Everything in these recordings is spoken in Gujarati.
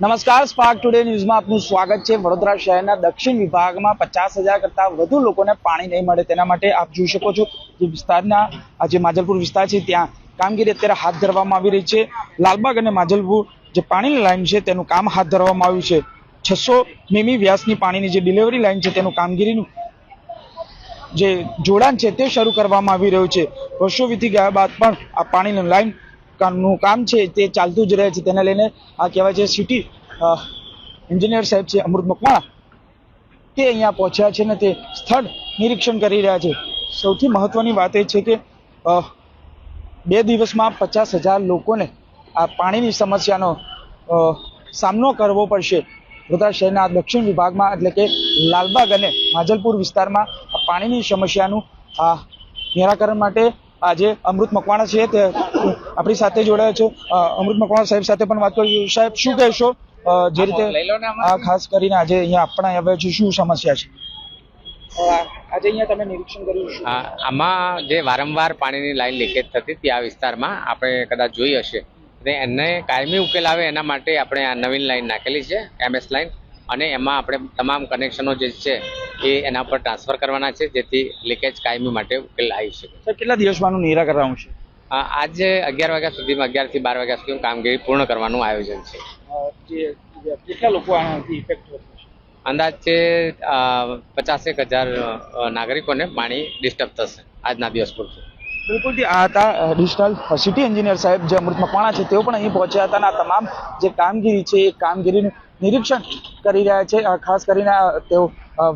નમસ્કાર, સ્પાર્ક ટુડે ન્યૂઝમાં આપનું સ્વાગત છે। વડોદરા શહેરના દક્ષિણ વિભાગમાં 50,000 કરતા વધુ લોકોને પાણી નહીં મળે તેના માટે આપ જોઈ શકો છો જે વિસ્તારના જે માજલપુર વિસ્તાર છે ત્યાં કામગીરી અત્યારે હાથ ધરવામાં આવી રહી છે। લાલબાગ અને માજલપુર જે પાણીની લાઈન છે તેનું કામ હાથ ધરવામાં આવ્યું છે। 600 મીમી વ્યાસની પાણીની જે ડિલિવરી લાઈન છે તેનું કામગીરીનું જે જોડાણ છે તે શરૂ કરવામાં આવી રહ્યું છે। વર્ષો વીતી ગયા બાદ પણ આ પાણીની લાઈન નું કામ છે તે ચાલતું જ રહે છે। તેને લઈને આ કહેવાય છે સિટી એન્જિનિયર સાહેબ છે અમૃત મકવાણા તે અહીંયા પહોંચ્યા છે ને તે સ્થળ નિરીક્ષણ કરી રહ્યા છે। સૌથી મહત્વની વાત એ છે કે 2 દિવસમાં 50,000 લોકોને આ પાણીની સમસ્યાનો સામનો કરવો પડશે। વડોદરા શહેરના દક્ષિણ વિભાગમાં એટલે કે લાલબાગ અને માજલપુર વિસ્તારમાં આ પાણીની સમસ્યાનું નિરાકરણ માટે આજે અમૃત મકવાણા છે તે આપણી સાથે જોડાયા છે। અમૃત મકવાણા સાહેબ સાથે પણ વાત કરીશું। સાહેબ, શું કહેશો જે રીતે ખાસ કરીને આજે અહીંયા આપણે આવ્યા છે, શું સમસ્યા છે આજે અહીંયા તમે નિરીક્ષણ કર્યું છે? આમાં જે વારંવાર પાણીની લાઈન લીકેજ થતી હતી આ વિસ્તારમાં આપણે કદાચ જોઈ હશે, એને કાયમી ઉકેલ આવે એના માટે આપણે આ નવીન લાઈન નાખેલી છે MS લાઈન, અને એમાં આપણે તમામ કનેક્શનો જે છે એ એના પર ટ્રાન્સફર કરવાના છે જેથી લીકેજ કાયમી માટે ઉકેલ આવી શકે। કેટલા દિવસમાંનું નિરાકરણ છે? આજે 11 વાગ્યા સુધીમાં 11 થી 12 વાગ્યા સુધી કામગીરી પૂર્ણ કરવાનું આયોજન છે। કેટલા લોકો આનાથી ઇફેક્ટ થશે? અંદાજે 50,000 નાગરિકોને પાણી ડિસ્ટર્બ થશે આજના દિવસ પૂરતું। બિલકુલ, આ હતા એડિશનલ સિટી એન્જિનિયર સાહેબ જે અમૃત મકવાણા છે તેઓ પણ અહીં પહોંચ્યા હતા અને આ તમામ જે કામગીરી છે એ કામગીરીનું નિરીક્ષણ કરી રહ્યા છે। ખાસ કરીને તેઓ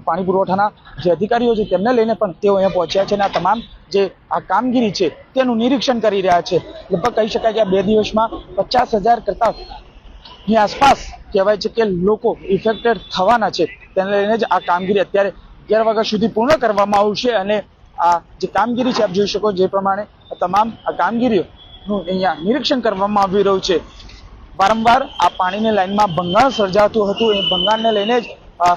પાણી પુરવઠાના જે અધિકારીઓ છે તેમને લઈને પણ તેઓ અહીંયા પહોંચ્યા છે અને આ તમામ જે આ કામગીરી છે તેનું નિરીક્ષણ કરી રહ્યા છે। લગભગ કહી શકાય કે આ 2 દિવસમાં 50,000 કરતા ની આસપાસ કહેવાય છે કે લોકો ઇફેક્ટેડ થવાના છે। તેને લઈને જ આ કામગીરી અત્યારે 11 વાગ્યા સુધી પૂર્ણ કરવામાં આવશે અને આ જે કામગીરી છે આપ જોઈ શકો જે પ્રમાણે તમામ આ કામગીરીઓનું અહીંયા નિરીક્ષણ કરવામાં આવી રહ્યું છે। વારંવાર આ પાણીની લાઈનમાં ભંગાણ સર્જાતું હતું, એ ભંગાણને લઈને જ આ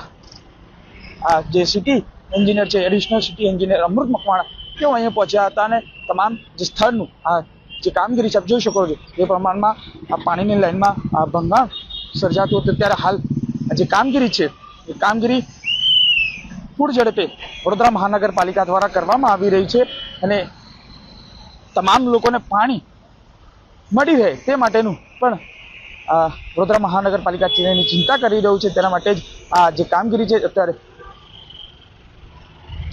જે સિટી એન્જિનિયર છે એડિશનલ સિટી એન્જિનિયર અમૃત મકવાણા તેઓ અહીંયા પહોંચ્યા હતા અને તમામ જે સ્થળનું આ જે કામગીરી છે આપ જોઈ શકો છો એ પ્રમાણમાં આ પાણીની લાઈનમાં આ ભંગાણ સર્જાતું હતું। ત્યારે હાલ જે કામગીરી છે એ કામગીરી પૂર ઝડપે વડોદરા મહાનગરપાલિકા દ્વારા કરવામાં આવી રહી છે અને તમામ લોકોને પાણી મળી રહે તે માટેનું પણ વડોદરા મહાનગરપાલિકા તેની ચિંતા કરી રહ્યું છે। તેના માટે જ આ જે કામગીરી છે અત્યારે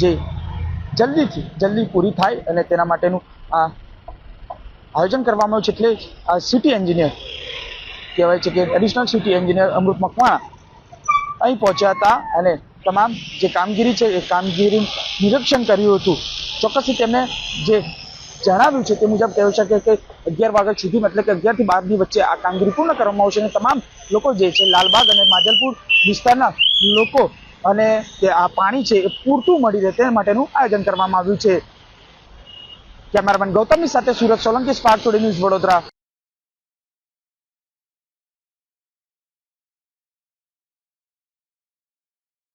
જે જલ્દીથી જલ્દી પૂરી થાય અને તેના માટેનું આ આયોજન કરવામાં આવ્યું છે। એટલે આ સિટી એન્જિનિયર કહેવાય છે કે એડિશનલ સિટી એન્જિનિયર અમૃત મકવાણા અહીં પહોંચ્યા હતા અને તમામ જે કામગીરી છે એ કામગીરીનું નિરીક્ષણ કર્યું હતું। ચોક્કસથી તેમને જે જણાવ્યું છે તે મુજબ કહી શકે કે 11 વાગ્યા સુધીમાં એટલે કે 11 થી 12 ની વચ્ચે આ કામગીરી પૂર્ણ કરવામાં આવશે અને તમામ લોકો જે છે લાલબાગ અને માજલપુર વિસ્તારના લોકો અને આ પાણી છે એ પૂરતું મળી રહે તે માટેનું આયોજન કરવામાં આવ્યું છે। કેમેરામેન ગૌતમની સાથે Surat Solanki, spark today news, Vadodara.